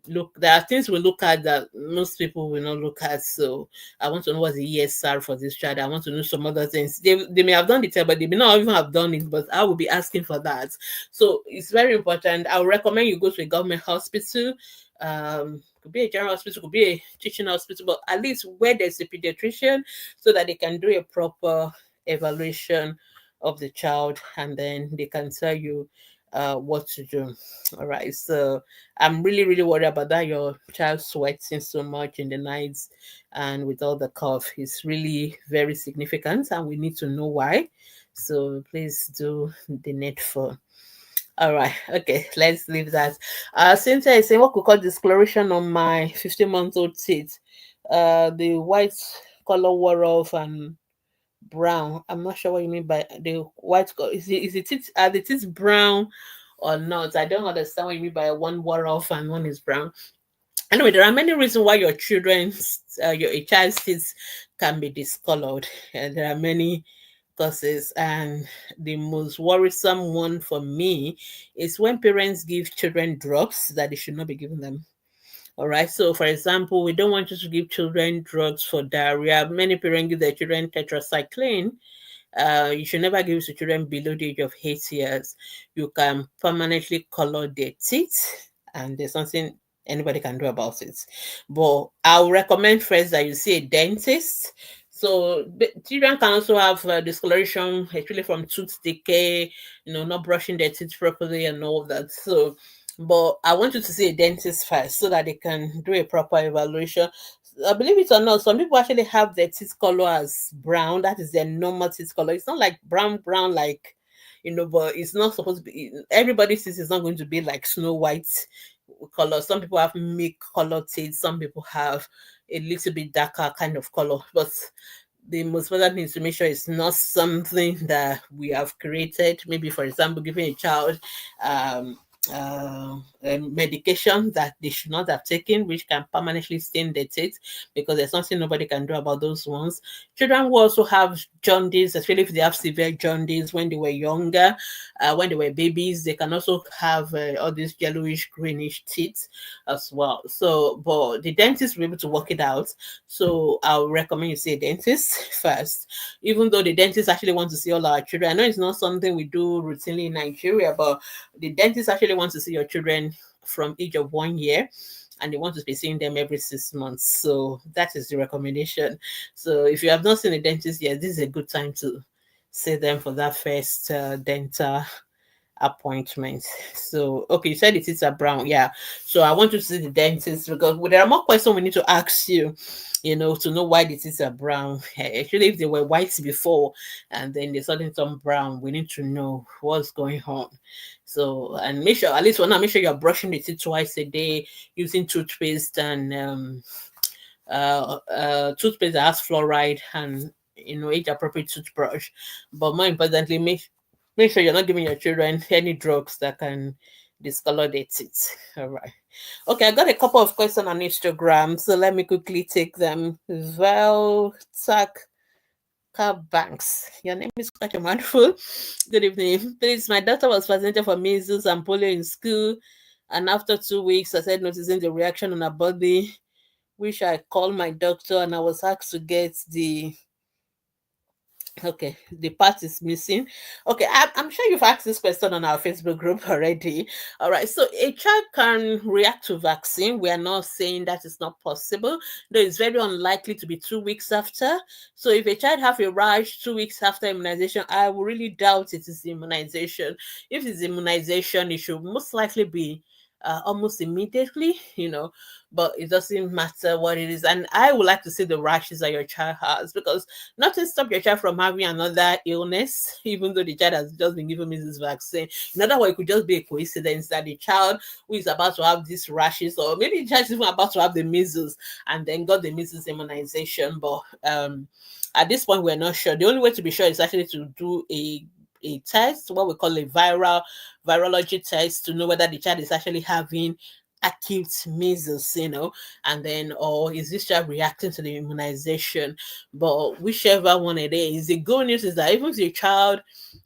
Look, there are things we look at that most people will not look at. So I want to know what's the ESR for this child. I want to know some other things. They may have done the test, but they may not even have done it, but I will be asking for that. So it's very important. I would recommend you go to a government hospital. Could be a general hospital, could be a teaching hospital, but at least where there's a pediatrician so that they can do a proper evaluation of the child, and then they can tell you what to do. All right. So I'm really, really worried about that. Your child sweating so much in the nights and with all the cough is really very significant, and we need to know why. So please do the needful. All right, okay, let's leave that. Cynthia is saying, what could cause discoloration on my 15-month-old teeth? The white color wore off and brown. I'm not sure what you mean by the white color. Is the teeth, are the teeth brown or not? I don't understand what you mean by one wore off and one is brown. Anyway, there are many reasons why your a child's teeth can be discolored, and there are many causes. And the most worrisome one for me is when parents give children drugs that they should not be giving them. All right. So, for example, we don't want you to give children drugs for diarrhea. Many parents give their children tetracycline. You should never give it to children below the age of 8 years. You can permanently color their teeth, and there's nothing anybody can do about it. But I'll recommend first that you see a dentist. So children can also have discoloration, actually from tooth decay, not brushing their teeth properly and all of that. So, but I want you to see a dentist first so that they can do a proper evaluation. I believe it or not, some people actually have their teeth color as brown. That is their normal teeth color. It's not like brown, like, but it's not supposed to be. Everybody's teeth is not going to be like snow white color. Some people have milk color teeth. Some people have a little bit darker kind of color. But the most important thing is to make sure it's not something that we have created. Maybe, for example, giving a child medication that they should not have taken, which can permanently stain their teeth, because there's nothing nobody can do about those ones. Children who also have jaundice, especially if they have severe jaundice when they were younger, when they were babies, they can also have all these yellowish, greenish teeth as well. So, but the dentist will be able to work it out. So, I'll recommend you see a dentist first, even though the dentist actually wants to see all our children. I know it's not something we do routinely in Nigeria, but the dentist actually wants to see your children from age of 1 year, and they want to be seeing them every 6 months. So that is the recommendation. So if you have not seen a dentist yet, this is a good time to see them for that first dental appointment. So, okay, you said the teeth are brown. Yeah. So I want you to see the dentist, because there are more questions we need to ask you, to know why the teeth are brown. Actually, if they were white before and then they suddenly turn brown, we need to know what's going on. So, and make sure, at least for now, make sure you're brushing the teeth twice a day using toothpaste and toothpaste that has fluoride and age appropriate toothbrush. But more importantly, Make sure you're not giving your children any drugs that can discolor their teeth. All right. Okay, I got a couple of questions on Instagram, so let me quickly take them. Veltak Banks. Your name is quite a mouthful. Good evening. Please, my daughter was vaccinated for measles and polio in school, and after 2 weeks, I started noticing the reaction on her body, which I called my doctor, and I was asked to get the okay, the part is missing. Okay, I'm sure you've asked this question on our Facebook group already. All right, so a child can react to vaccine. We are not saying that is not possible, though it's very unlikely to be 2 weeks after. So if a child have a rash 2 weeks after immunization, I will really doubt it is immunization. If it's immunization, it should most likely be almost immediately, but it doesn't matter what it is. And I would like to see the rashes that your child has, because nothing stop your child from having another illness, even though the child has just been given measles vaccine. In other words, it could just be a coincidence that the child who is about to have these rashes, or maybe the child is even about to have the measles and then got the measles immunization. But at this point, we're not sure. The only way to be sure is actually to do a test, what we call a virology test, to know whether the child is actually having acute measles, and then, or is this child reacting to the immunization? But whichever one it is, the good news is that even if the child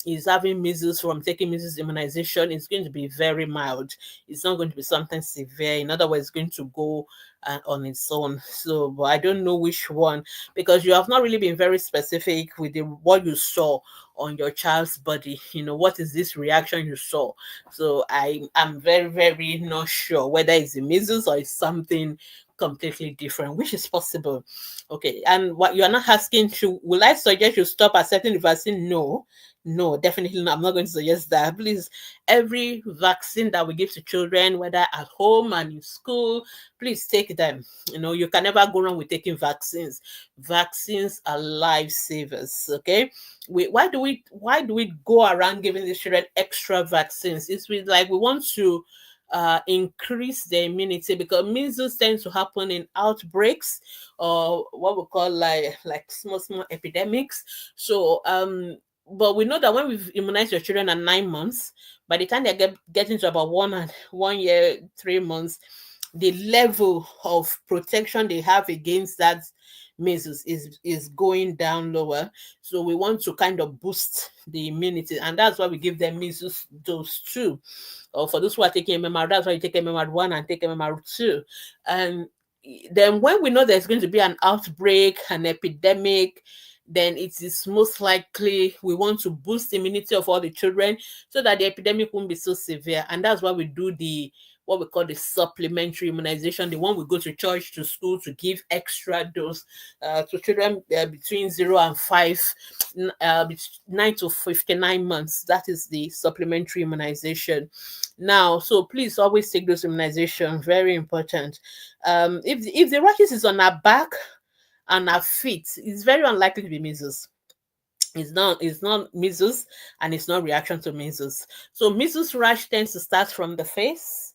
is having measles from taking measles immunization, it's going to be very mild. It's not going to be something severe. In other words, it's going to go on its own. So, but I don't know which one, because you have not really been very specific with what you saw on your child's body. What is this reaction you saw? So I'm very, very not sure whether it's the measles or it's something completely different, which is possible. Okay, and what you're not asking, will I suggest you stop accepting the vaccine? No, definitely not. I'm not going to suggest that. Please, every vaccine that we give to children, whether at home and in school, please take them. You can never go wrong with taking vaccines. Vaccines are lifesavers. Okay, why do we go around giving these children extra vaccines? It's like we want to increase their immunity, because measles tends to happen in outbreaks, or what we call like small epidemics. So but we know that when we've immunized your children at 9 months, by the time they get into about 1 year 3 months, the level of protection they have against that measles is going down lower. So we want to kind of boost the immunity, and that's why we give them measles dose 2. Or for those who are taking MMR, that's why you take MMR 1 and take MMR 2. And then when we know there's going to be an outbreak, an epidemic, then it is most likely we want to boost the immunity of all the children so that the epidemic won't be so severe. And that's why we do what we call the supplementary immunization, the one we go to church, to school, to give extra dose to children between 0 and 5, 9 to 59 months. That is the supplementary immunization. Now, so please always take those immunization, very important. If the rashes is on our back and our feet, it's very unlikely to be measles. It's not measles, and it's not reaction to measles. So measles rash tends to start from the face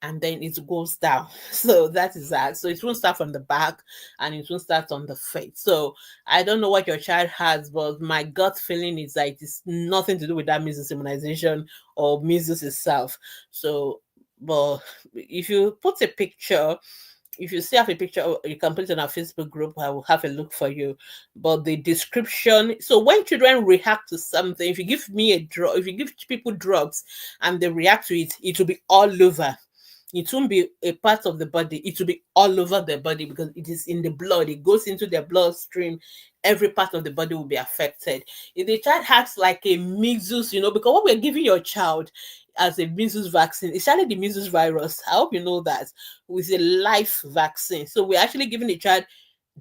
and then it goes down. So that is that. So it won't start from the back and it won't start on the face. So I don't know what your child has, but my gut feeling is that it is nothing to do with that measles immunization or measles itself. So, but if you put a picture, if you still have a picture, you can put it on our Facebook group. I will have a look for you. But the description, so when children react to something, if you give me a drug, if you give people drugs and they react to it, it will be all over. It won't be a part of the body. It will be all over the body because it is in the blood. It goes into the bloodstream. Every part of the body will be affected. If the child has like a measles, because what we're giving your child as a measles vaccine, it's actually the measles virus. I hope you know that. With a live vaccine. So we're actually giving the child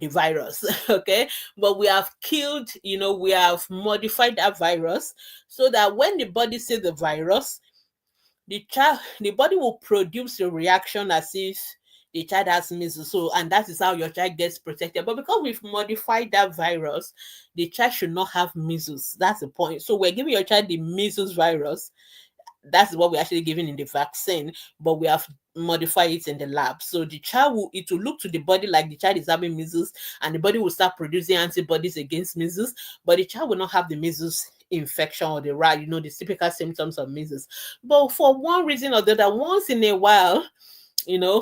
the virus, okay? But we have killed, we have modified that virus so that when the body sees the virus, the body will produce a reaction as if the child has measles. So, and that is how your child gets protected. But because we've modified that virus, the child should not have measles. That's the point. So we're giving your child the measles virus. That's what we're actually giving in the vaccine, but we have modified it in the lab. So the child it will look to the body like the child is having measles, and the body will start producing antibodies against measles, but the child will not have the measles infection or the rash, the typical symptoms of measles. But for one reason or the other, once in a while,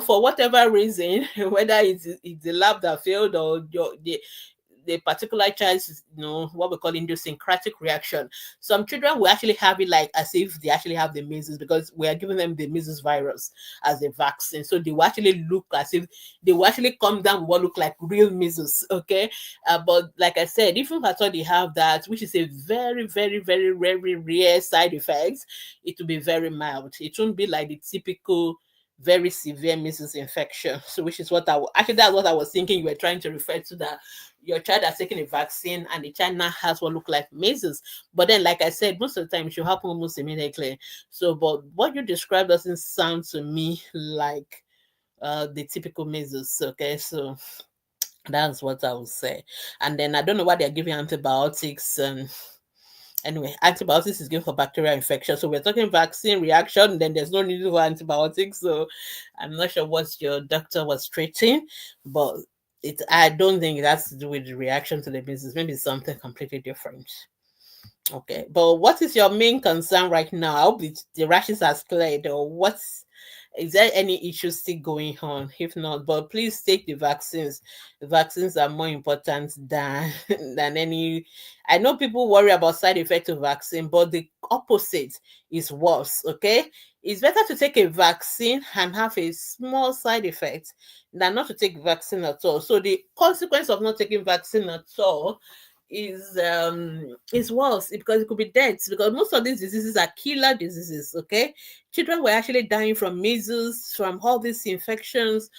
for whatever reason, whether it's the lab that failed or the particular child's, what we call idiosyncratic reaction. Some children will actually have it like as if they actually have the measles, because we are giving them the measles virus as a vaccine. So they will actually look as if they will actually come down with what look like real measles. Okay. But like I said, even if at all they have that, which is a very, very, very, very rare side effect, it will be very mild. It won't be like the typical very severe measles infection. So which is what actually that's what I was thinking you were trying to refer to, that your child has taken a vaccine and the child now has what look like measles. But then, like I said, most of the time it should happen almost immediately. So, but what you described doesn't sound to me like the typical measles. Okay, so that's what I would say. And then I don't know why they're giving antibiotics. Anyway, antibiotics is given for bacterial infection. So we're talking vaccine reaction, then there's no need for antibiotics. So I'm not sure what your doctor was treating, but I don't think it has to do with the reaction to the measles. Maybe it's something completely different. Okay, but what is your main concern right now? I hope the rashes has cleared, or is there any issue still going on? If not, but please take the vaccines. The vaccines are more important than any. I know people worry about side effects of vaccine, but the opposite is worse. Okay, it's better to take a vaccine and have a small side effect than not to take vaccine at all. So the consequence of not taking vaccine at all is worse, because it could be death, because most of these diseases are killer diseases. Okay, children were actually dying from measles, from all these infections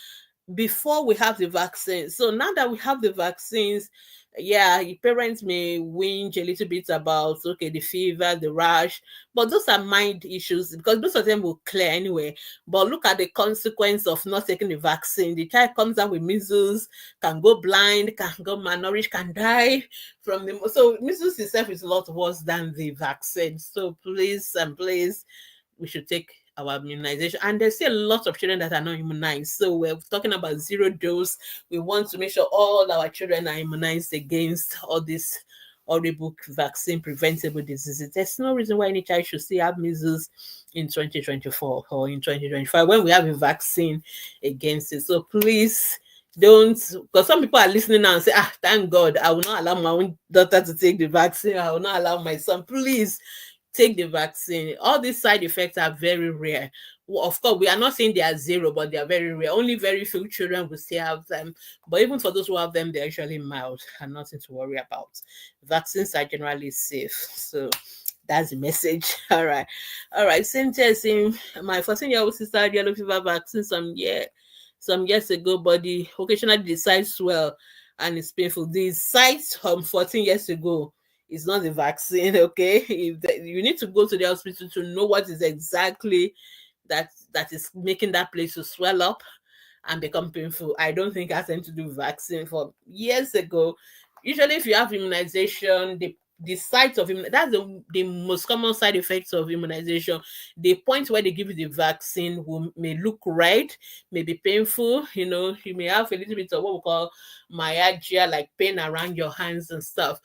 before we have the vaccines. So now that we have the vaccines, yeah, parents may whinge a little bit about the fever, the rash, but those are mild issues because most of them will clear anyway. But look at the consequence of not taking the vaccine. The child comes down with measles, can go blind, can go malnourished, can die from the. So measles itself is a lot worse than the vaccine. So please and please, we should take our immunization. And there's still a lot of children that are not immunized. So we're talking about 0 dose. We want to make sure all our children are immunized against all these horrible vaccine preventable diseases. There's no reason why any child should still have measles in 2024 or in 2025 when we have a vaccine against it. So please don't, because some people are listening now and say, thank God, I will not allow my own daughter to take the vaccine. I will not allow my son. Please take the vaccine. All these side effects are very rare. Well, of course, we are not saying they are 0, but they are very rare. Only very few children will still have them. But even for those who have them, they're actually mild and nothing to worry about. Vaccines are generally safe. So that's the message. All right. Same thing. My 14-year-old sister had yellow fever vaccine some years ago, but occasionally the site swell and it's painful. The site from 14 years ago is not the vaccine. Okay, you need to go to the hospital to know what is exactly that is making that place to swell up and become painful. I don't think it has anything to do with vaccine from years ago. Usually if you have immunization, the sites of that's the most common side effects of immunization. The point where they give you the vaccine may look red, may be painful. You may have a little bit of what we call myalgia, like pain around your hands and stuff.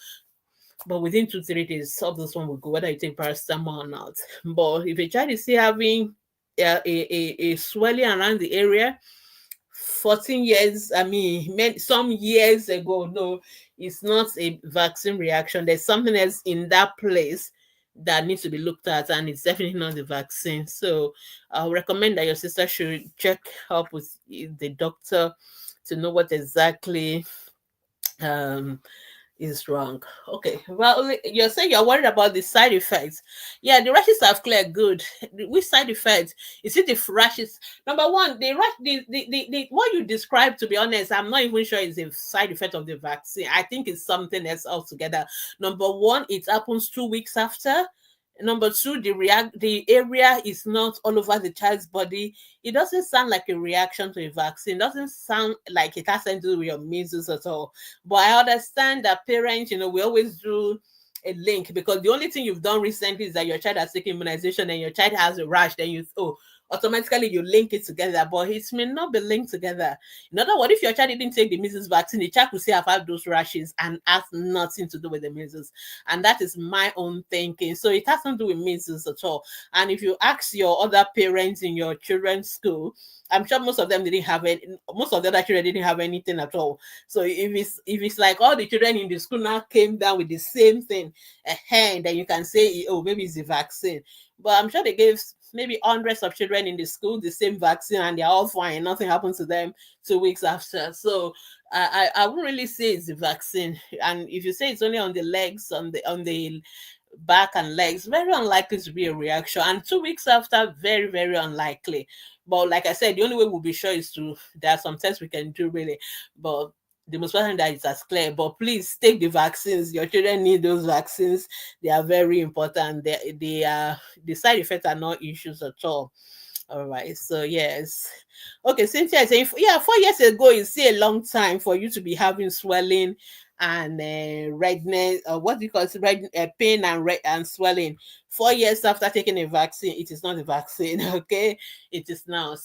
But within 2-3 days, all those one will go, whether you take paracetamol or not. But if a child is still having a swelling around the area, 14 years, some years ago, no, it's not a vaccine reaction. There's something else in that place that needs to be looked at, and it's definitely not the vaccine. So I'll recommend that your sister should check up with the doctor to know what exactly is wrong. Okay, well, you're saying you're worried about the side effects. Yeah, the rashes have cleared. Good. Which side effects? Is it the rashes? Number one, the rash, the what you described, to be honest, I'm not even sure is a side effect of the vaccine. I think it's something else altogether. Number one, it happens 2 weeks after. Number two, the area is not all over the child's body. It doesn't sound like a reaction to a vaccine. It doesn't sound like it has anything to do with your measles at all. But I understand that parents, we always do a link, because the only thing you've done recently is that your child has taken immunization and your child has a rash. Then automatically you link it together, but it may not be linked together. In other words, if your child didn't take the measles vaccine, the child could still have had those rashes and has nothing to do with the measles. And that is my own thinking. So it has nothing to do with measles at all. And if you ask your other parents in your children's school, I'm sure most of them didn't have any, most of the other children didn't have anything at all. So if it's like all the children in the school now came down with the same thing, then you can say, oh, maybe it's the vaccine. But I'm sure they gave maybe hundreds of children in the school the same vaccine and they're all fine. Nothing happened to them 2 weeks after. So I wouldn't really say it's the vaccine. And if you say it's only on the legs, on the back and legs, very unlikely to be a reaction. And 2 weeks after, very, very unlikely. But like I said, the only way we'll be sure is there are some tests we can do really. But the most important that is as clear. But please take the vaccines. Your children need those vaccines. They are very important. They are, the side effects are not issues at all. All right. So yes. Okay, Cynthia is saying, yeah, 4 years ago is still a long time for you to be having swelling and redness, or what do you call it, pain and and swelling. 4 years after taking a vaccine, it is not a vaccine. Okay, it is now.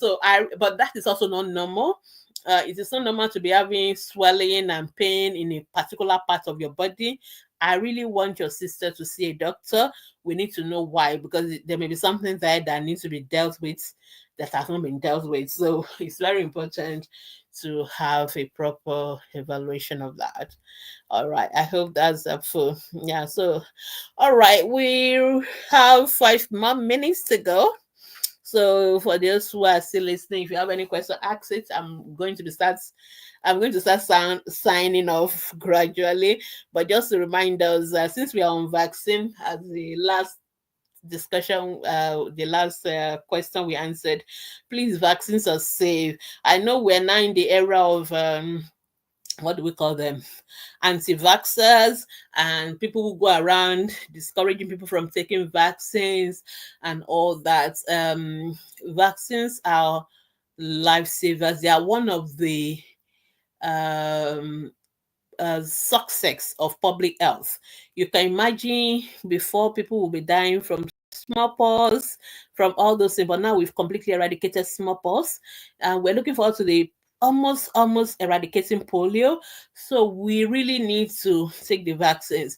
But that is also not normal. It is not normal to be having swelling and pain in a particular part of your body. I really want your sister to see a doctor. We need to know why, because there may be something there that needs to be dealt with that has not been dealt with. So it's very important to have a proper evaluation of that. All right. I hope that's helpful. Yeah. So, all right. We have 5 more minutes to go. So for those who are still listening, if you have any question, ask it. I'm going to start signing off gradually. But just to remind us, since we are on vaccine, as the last discussion, the last question we answered, please, vaccines are safe. I know we're now in the era of what do we call them, anti-vaxxers, and people who go around discouraging people from taking vaccines and all that. Vaccines are lifesavers. They are one of the um, success of public health. You can imagine before, people will be dying from smallpox, from all those things, but now we've completely eradicated smallpox, and we're looking forward to the almost eradicating polio. So we really need to take the vaccines.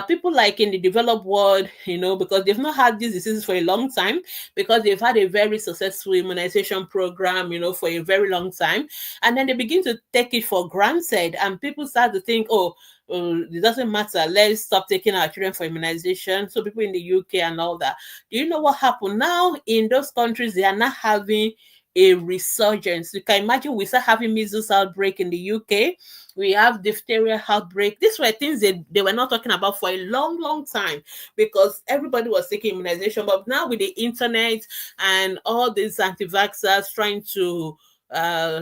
People like in the developed world, because they've not had these diseases for a long time, because they've had a very successful immunization program, for a very long time, and then they begin to take it for granted, and people start to think, oh, it doesn't matter, let's stop taking our children for immunization. So people in the UK and all that, do you know what happened now in those countries? They are not having a resurgence. You can imagine, we start having measles outbreak in the UK. We have diphtheria outbreak. These were things they were not talking about for a long, long time, because everybody was taking immunization. But now with the internet and all these anti-vaxxers trying to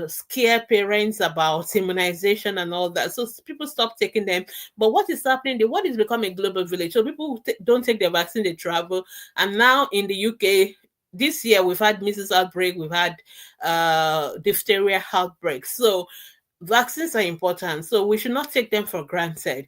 scare parents about immunization and all that, so people stop taking them. But what is happening? The world is becoming a global village. So people don't take their vaccine, they travel. And now in the UK, this year we've had measles outbreak, we've had diphtheria outbreak. So vaccines are important, so we should not take them for granted.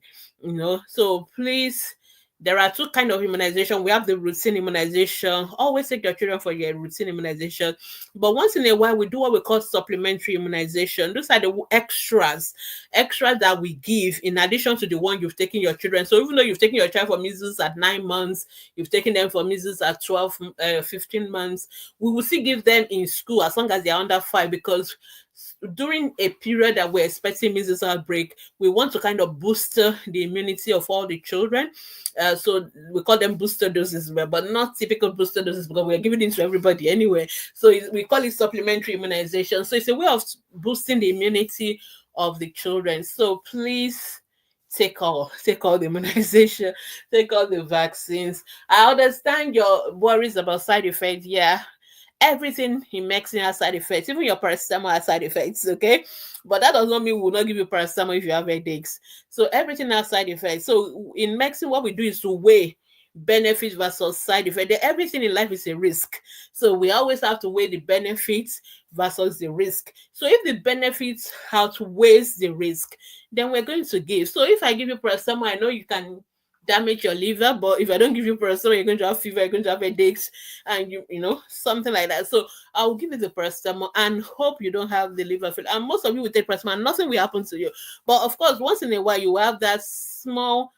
So please, there are two kind of immunization. We have the routine immunization. Always take your children for your routine immunization. But once in a while, we do what we call supplementary immunization. Those are the extras that we give in addition to the one you've taken your children. So even though you've taken your child for measles at 9 months, you've taken them for measles at 12, 15 months, we will still give them in school as long as they're under 5, because during a period that we're expecting measles outbreak, we want to kind of boost the immunity of all the children. So we call them booster doses, but not typical booster doses, because we're giving it to everybody anyway. So we call it supplementary immunization. So it's a way of boosting the immunity of the children. So please take all the immunization, take all the vaccines. I understand your worries about side effects. Yeah, everything in medicine has side effects. Even your paracetamol has side effects, okay? But that does not mean we will not give you paracetamol if you have headaches. So everything has side effects. So in medicine, what we do is to weigh benefits versus side effect. Everything in life is a risk. So we always have to weigh the benefits versus the risk. So if the benefits outweighs the risk, then we're going to give. So if I give you paracetamol, I know you can damage your liver, but if I don't give you paracetamol, you're going to have fever, you're going to have headaches, and you know, something like that. So I will give you the paracetamol and hope you don't have the liver failure. And most of you will take paracetamol, nothing will happen to you. But of course, once in a while, you have that small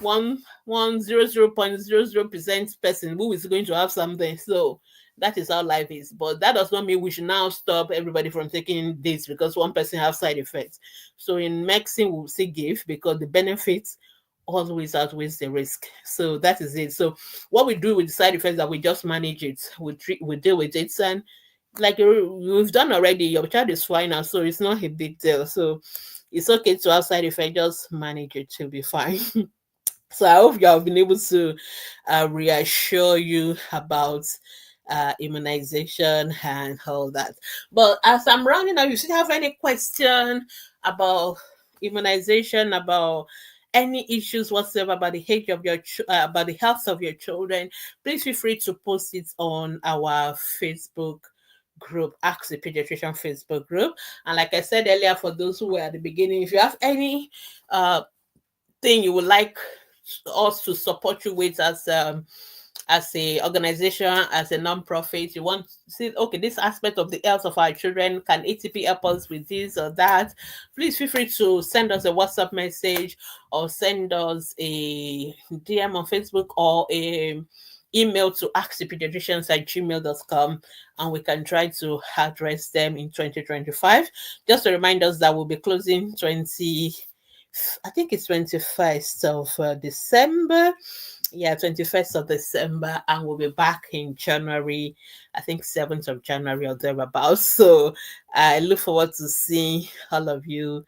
0.00% person who is going to have something. So that is how life is. But that does not mean we should now stop everybody from taking this because one person has side effects. So in medicine, we'll say give because the benefits always outweighs the risk. So that is it. So what we do with the side effects that we just manage it, we deal with it, and like we've done already, your child is fine now, so it's not a big deal. So it's okay to have side effects, just manage it to be fine. So I hope you have been able to reassure you about immunization and all that. But as I'm rounding up, if you have any question about immunization, about any issues whatsoever about the age of your about the health of your children, please feel free to post it on our Facebook group, Ask the Pediatrician Facebook group. And like I said earlier, for those who were at the beginning, if you have any thing you would like us to support you with as a organization, as a non-profit, you want to see, okay, this aspect of the health of our children, can ATP help us with this or that, please feel free to send us a WhatsApp message or send us a DM on Facebook or a email to askthepediatricians@gmail.com, and we can try to address them in 2025. Just to remind us that we'll be closing I think it's 21st of December. Yeah, 21st of December, and we'll be back in January, I think 7th of January or thereabouts. So I look forward to seeing all of you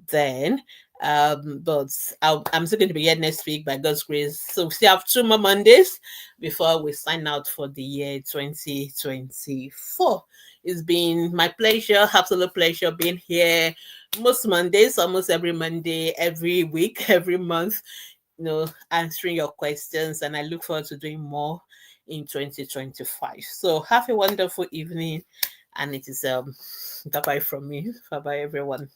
then. But I'm still going to be here next week by God's grace. So we still have 2 more Mondays before we sign out for the year 2024. It's been my pleasure, absolute pleasure being here most Mondays, almost every Monday, every week, every month, answering your questions. And I look forward to doing more in 2025. So have a wonderful evening. And it is bye-bye from me. Bye-bye, everyone.